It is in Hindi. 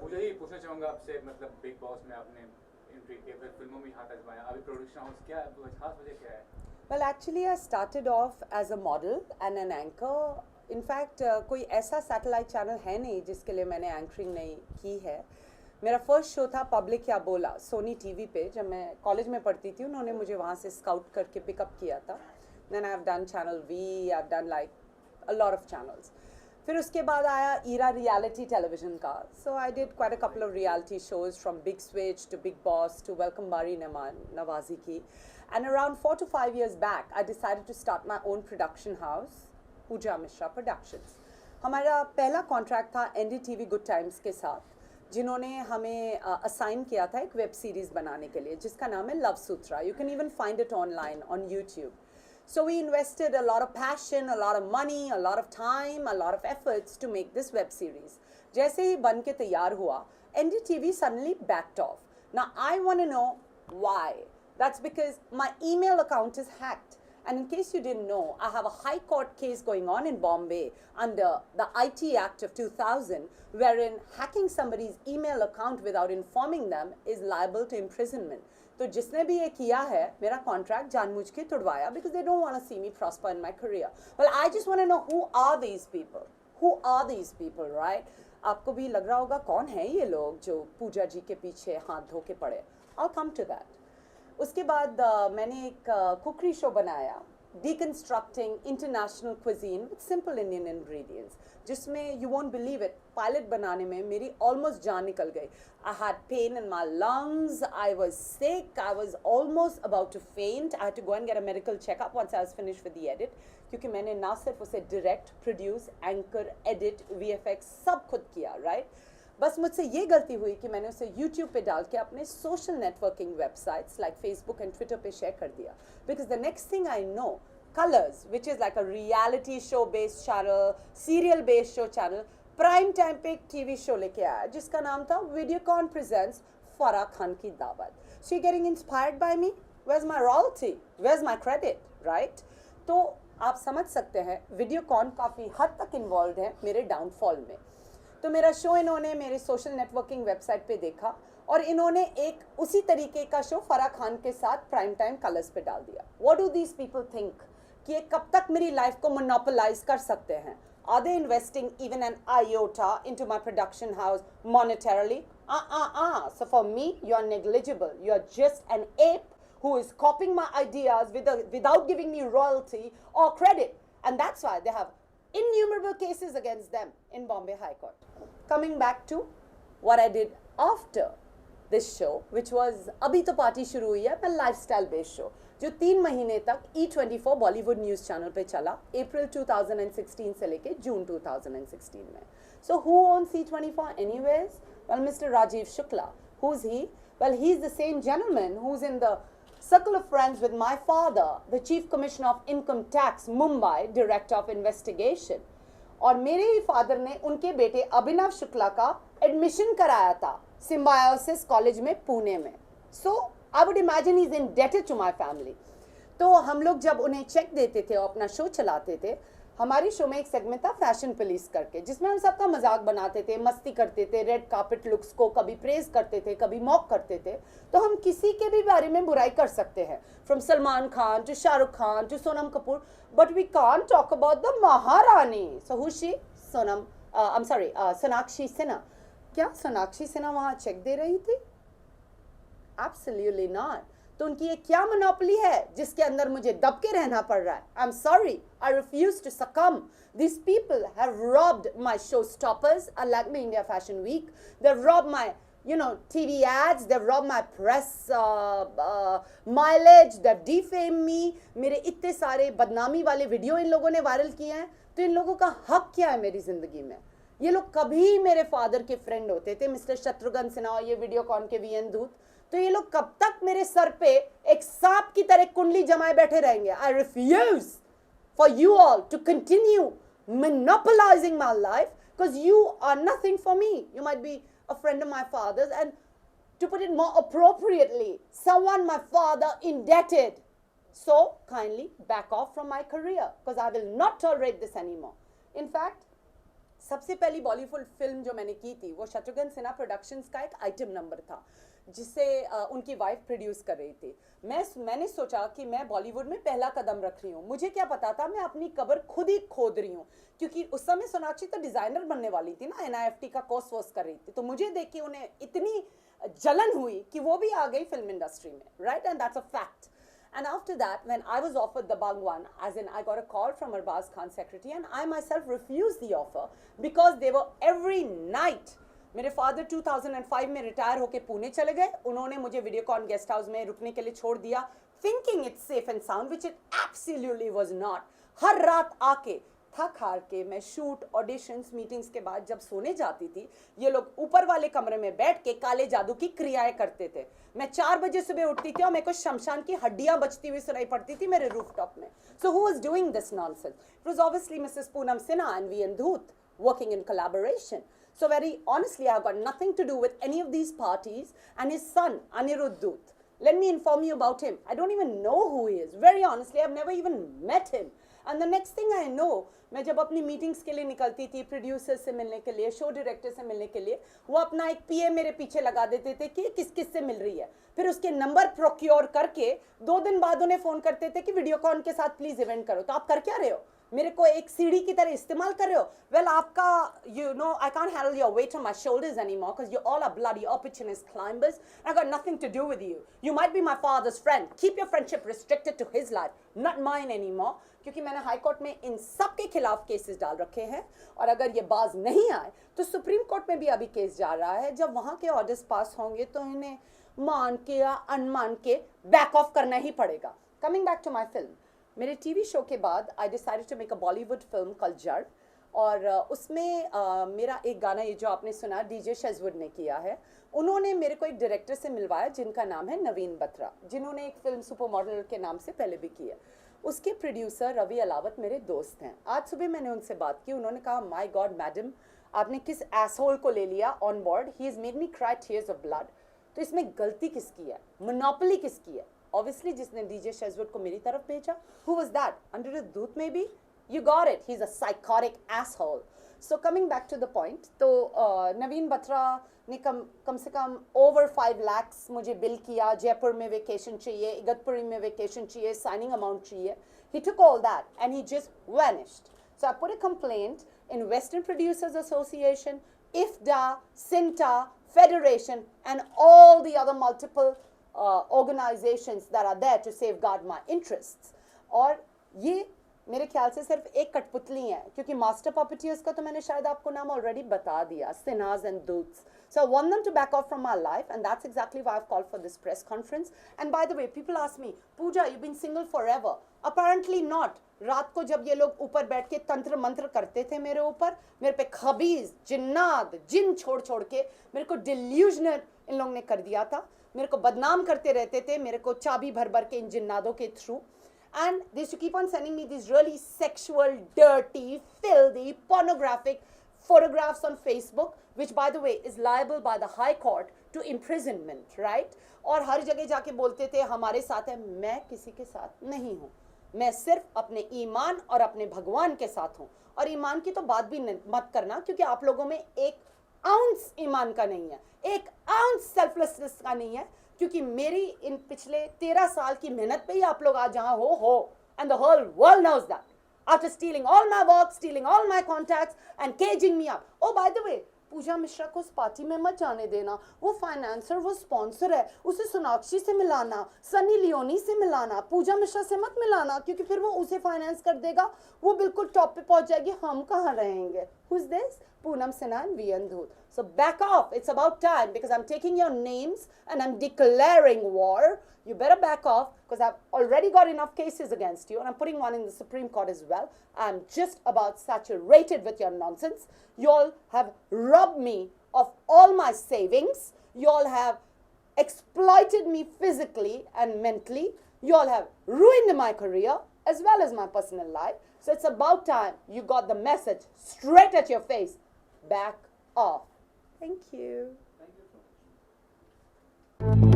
पूजा जी पूछना चाहूँगा आपसे, मतलब बिग बॉस में आपने एंट्री की, फिर फिल्मों में हाथ आजमाया, अभी प्रोडक्शन हाउस, क्या खास वजह क्या है? Well, actually, I started off as a model and an anchor. In fact, कोई ऐसा सैटेलाइट चैनल है नहीं जिसके लिए मैंने एंकरिंग नहीं की है. मेरा फर्स्ट शो था पब्लिक या बोला सोनी टीवी पे. जब मैं कॉलेज में पढ़ती थी उन्होंने मुझे वहाँ से स्काउट करके पिकअप किया था. Then I have done channel V, I have done like a lot of channels. फिर उसके बाद आया ईरा रियलिटी टेलीविजन का. So I did quite a couple of reality shows from big switch to big boss to welcome बारी नवाजी की. And around 4 to 5 years back, I decided to start my own production house, Pooja Mishra Productions. हमारा पहला कॉन्ट्रैक्ट था NDTV गुड टाइम्स के साथ, जिन्होंने हमें असाइन किया था एक वेब सीरीज़ बनाने के लिए जिसका नाम है love Sutra. You can even find it online on YouTube. So we invested a lot of passion, a lot of money, a lot of time, a lot of efforts to make this web series. जैसे ही बन के तैयार हुआ, NDTV suddenly backed off. Now I want to know why. That's because my email account is hacked. And in case you didn't know, I have a high court case going on in Bombay under the IT Act of 2000, wherein hacking somebody's email account without informing them is liable to imprisonment. तो जिसने भी ये किया है मेरा कॉन्ट्रैक्ट जानबूझ के तुड़वाया because they don't want to see me prosper in my career. Well, I just want to know who are these people? Who are these people, right? आपको भी लग रहा होगा कौन है ये लोग जो पूजा जी के पीछे हाथ धो के पड़े. I'll come to that. उसके बाद मैंने एक कुकरी शो बनाया, deconstructing international cuisine with simple Indian ingredients, जिसमें you won't believe it, pilot बनाने में मेरी ऑलमोस्ट जान निकल गई. I had pain in my lungs, I was sick, I was almost about to faint. I had to go and get a medical checkup once I was finish with the edit, क्योंकि मैंने ना सिर्फ उसे direct, produce, anchor, edit, VFX सब खुद किया, राइट. बस मुझसे ये गलती हुई कि मैंने उसे YouTube पे डाल के अपने social networking websites like Facebook and Twitter पे शेयर कर दिया. Because the next thing I know, colours which is like a reality show based channel, serial based show channel, prime time पे एक टीवी शो लेके आया जिसका नाम था वीडियोकॉन प्रेजेंट्स फराह खान की दावत. So you getting inspired by me? Where is my royalty? Where is my credit, right? तो आप समझ सकते हैं वीडियोकॉन काफ़ी हद तक इन्वॉल्व है मेरे डाउनफॉल में. तो मेरा शो इन्होंने मेरे सोशल नेटवर्किंग वेबसाइट पे देखा और इन्होंने एक उसी तरीके का शो फराह खान के साथ प्राइम टाइम कलर्स पे डाल दिया. What do these people think कि ये कब तक मेरी लाइफ को मोनोपोलाइज कर सकते हैं? Are they investing even an iota into my production house monetarily? So for me, you are negligible. You are just an ape who is copying my ideas without giving me royalty or credit. And that's why they have innumerable cases against them in Bombay High Court. Coming back to what I did after this show, which was अभी तो पार्टी शुरू हुई है, मैं लाइफस्टाइल बेस्ड शो जो 3 महीने तक E24 बॉलीवुड न्यूज़ चैनल पे चला, अप्रैल 2016 से लेके जून 2016 में. So who owns E24 anyways? Well, Mr. Rajiv Shukla. Who's he? Well, he's the same gentleman who's in the circle of friends with my father, the Chief Commissioner of Income Tax, Mumbai, Director of Investigation. और मेरे ही फादर ने उनके बेटे अभिनव शुक्ला का एडमिशन कराया था सिम्बायोसिस कॉलेज में पुणे में. So I would imagine he is indebted to my family. तो हम लोग जब उन्हें चेक देते थे और अपना शो चलाते थे, हमारी शो में एक सेगमेंट था फैशन पुलिस करके, जिसमें हम सबका मजाक बनाते थे, मस्ती करते थे, रेड कार्पेट लुक्स को कभी प्रेज करते थे, कभी मॉक करते थे. तो हम किसी के भी बारे में बुराई कर सकते हैं, from Salman Khan to Shahrukh Khan to Sonam Kapoor, but we can't talk about the Maharani. So who she? Sonam, I am sorry, Sonakshi Sinha. क्या सोनाक्षी सिन्हा वहाँ चेक दे रही थी? Absolutely not. तो उनकी ये क्या मोनोपोली है जिसके अंदर मुझे दब के रहना पड़ रहा है? I am sorry, I refuse to succumb. These people have robbed my showstoppers, Lakme India Fashion Week. They've robbed my, TV ads. They've robbed my press mileage. They've defamed me. मेरे इतने सारे बदनामी वाले वीडियो इन लोगों ने वायरल किए हैं. तो इन लोगों का हक क्या है मेरी जिंदगी में? ये लोग कभी मेरे फादर के फ्रेंड होते थे, मिस्टर शत्रुघ्न सिन्हा और ये वीडियोकॉन के VN दूत. तो ये लोग कब तक मेरे सर पे एक सांप की तरह कुंडली जमाए बैठे रहेंगे? I refuse for you all to continue monopolizing my life because you are nothing for me. You might be a friend of my father's, and to put it more appropriately, someone my father indebted. So kindly back off from my career because I will not tolerate this anymore. In fact, सबसे पहली बॉलीवुड फिल्म जो मैंने की थी वो शत्रुघ्न सिन्हा प्रोडक्शंस का एक आइटम नंबर था, जिसे उनकी वाइफ प्रोड्यूस कर रही थी। मैंने सोचा कि मैं बॉलीवुड में पहला कदम रख रही हूँ। मुझे क्या पता था, मैं अपनी कब्र खुद ही खोद रही हूँ, क्योंकि उस समय सोनाक्षी तो डिजाइनर बनने वाली थी ना, NIFT का कोर्स वोर्स कर रही थी। तो मुझे देख के उन्हें इतनी जलन हुई कि वो भी आ गई फिल्म इंडस्ट्री में, right, and that's a fact. And after that, when I was offered the Bhagwan, as in I got a call from Arbaz Khan's secretary, and I myself refused the offer because they were every night. मेरे फादर 2005 में रिटायर होके पुणे चले गए, उन्होंने मुझे वीडियोकॉन गेस्ट हाउस में रुकने के लिए छोड़ दिया, thinking it's safe and sound, which it absolutely was not. हर रात आके थक हार के मैं शूट, ऑडिशंस, मीटिंग्स के बाद जब सोने जाती थी, ये लोग ऊपर वाले कमरे में बैठ के काले जादू की क्रियाएं करते थे। मैं 4 बजे सुबह उठती थी और मेरे को शमशान की हड्डियां बचती हुई सुनाई पड़ती थी मेरे रूफटॉप में। So who was doing this nonsense? It was obviously Mrs Poonam Sinha and वी धूत working in collaboration. So very honestly, I've got nothing to do with any of these parties, and his son Anirudh Dhoot. Let me inform you about him. I don't even know who he is. Very honestly, I've never even met him. And the next thing I know, मैं जब अपनी मीटिंग्स के लिए निकलती थी, प्रोड्यूसर से मिलने के लिए, शो डायरेक्टर से मिलने के लिए, वो अपना एक PA मेरे पीछे लगा देते थे कि किस किस से मिल रही है। फिर उसके नंबर प्रोक्योर करके 2 दिन बाद उन्हें फ़ोन करते थे कि वीडियोकॉन के साथ प्लीज़ इवेंट करो। तो आप कर क्या रहे हो? मेरे को एक सीढ़ी की तरह इस्तेमाल कर रहे हो? वेल, आपका you know I can't handle your weight on my shoulders anymore because you all are bloody opportunist climbers. I got nothing to do with you. You might be my father's friend. Keep your friendship restricted to his life, not mine anymore. क्योंकि मैंने हाई कोर्ट में इन सब के खिलाफ केसेस डाल रखे हैं, और अगर ये बाज नहीं आए तो सुप्रीम कोर्ट में भी अभी केस जा रहा है। जब वहाँ के ऑर्डर्स पास होंगे तो इन्हें मान के या अनमान के बैक ऑफ करना ही पड़ेगा। Coming back to my film, मेरे टीवी शो के बाद I decided to make a Bollywood film called Jad, और उसमें मेरा एक गाना, ये जो आपने सुना, DJ शेजवुड ने किया है। उन्होंने मेरे को एक डायरेक्टर से मिलवाया जिनका नाम है नवीन बत्रा, जिन्होंने एक फिल्म सुपर मॉडल के नाम से पहले भी की है। उसके प्रोड्यूसर रवि अलावत मेरे दोस्त हैं। आज सुबह मैंने उनसे बात की, उन्होंने कहा माय गॉड मैडम, आपने किस एसहोल को ले लिया on board, he has made me cry tears of blood. तो इसमें गलती किसकी है, मोनोपोली किसकी है? ऑब्वियसली जिसने DJ शेजवुड को मेरी तरफ भेजा। Who was that? Aniruddh Doot maybe? You got it. He's a psychotic asshole. So coming back to the point, तो नवीन बत्रा ने कम से कम over 5 lakhs मुझे बिल किया। जयपुर में वेकेशन चाहिए, इगतपुरी में वेकेशन चाहिए, साइनिंग अमाउंट चाहिए। He took all that and he just vanished. So I put a complaint in Western Producers Association, IFDA, CINTA, Federation, and all the other multiple organizations that are there to safeguard my interests. और ये मेरे ख्याल से सिर्फ एक कठपुतली है, क्योंकि मास्टर पॉपिटियर्स का तो मैंने शायद आपको नाम ऑलरेडी बता दिया, सिन्हास and दूत्स. So I want them to back off from my life, and that's exactly why I've called for this press conference. And by the way, people ask me, Pooja, you've been single forever. Apparently not. रात को जब ये लोग ऊपर बैठ के तंत्र मंत्र करते थे मेरे ऊपर, मेरे पे खबीज जिन्नात जिन छोड़ छोड़ के मेरे को डिल्यूजनल इन लोगों ने कर दिया था। मेरे को बदनाम करते रहते थे, मेरे को चाबी भर भर के इन जिन्नादों के through. And they used to keep on sending me these really sexual, dirty, filthy, pornographic photographs on Facebook, which by the way is liable by the High Court to imprisonment, right? और हर जगह जाके बोलते थे हमारे साथ है. मैं किसी के साथ नहीं हूँ, मैं सिर्फ अपने ईमान और अपने भगवान के साथ हूँ. और ईमान की तो बात भी मत करना, क्योंकि आप लोगों में एक आउंस ईमान का नहीं है, एक आउंस सेल्फलेसनेस का नहीं है, क्योंकि मेरी इन पिछले 13 साल की मेहनत पे ही आप लोग आज जहाँ हो. And the whole world knows that. After stealing all my work, stealing all my contacts and caging me up. Oh, by the way, पूजा मिश्रा को उस पार्टी में मत जाने देना. वो फाइनेंसर, वो स्पॉन्सर है. उसे सोनाक्षी से मिलाना, सनी लियोनी से मिलाना, पूजा मिश्रा से मत मिलाना, क्योंकि फिर वो उसे फाइनेंस कर देगा. वो बिल्कुल टॉप पे पहुंच जाएगी, हम कहाँ रहेंगे? Who's this? Poonam Sinha and V.N. Dhoot. So back off. It's about time, because I'm taking your names and I'm declaring war. You better back off, because I've already got enough cases against you, and I'm putting one in the Supreme Court as well. I'm just about saturated with your nonsense. You all have robbed me of all my savings. You all have exploited me physically and mentally. You all have ruined my career as well as my personal life. So it's about time you got the message straight at your face. Back off. Thank you. Thank you so much.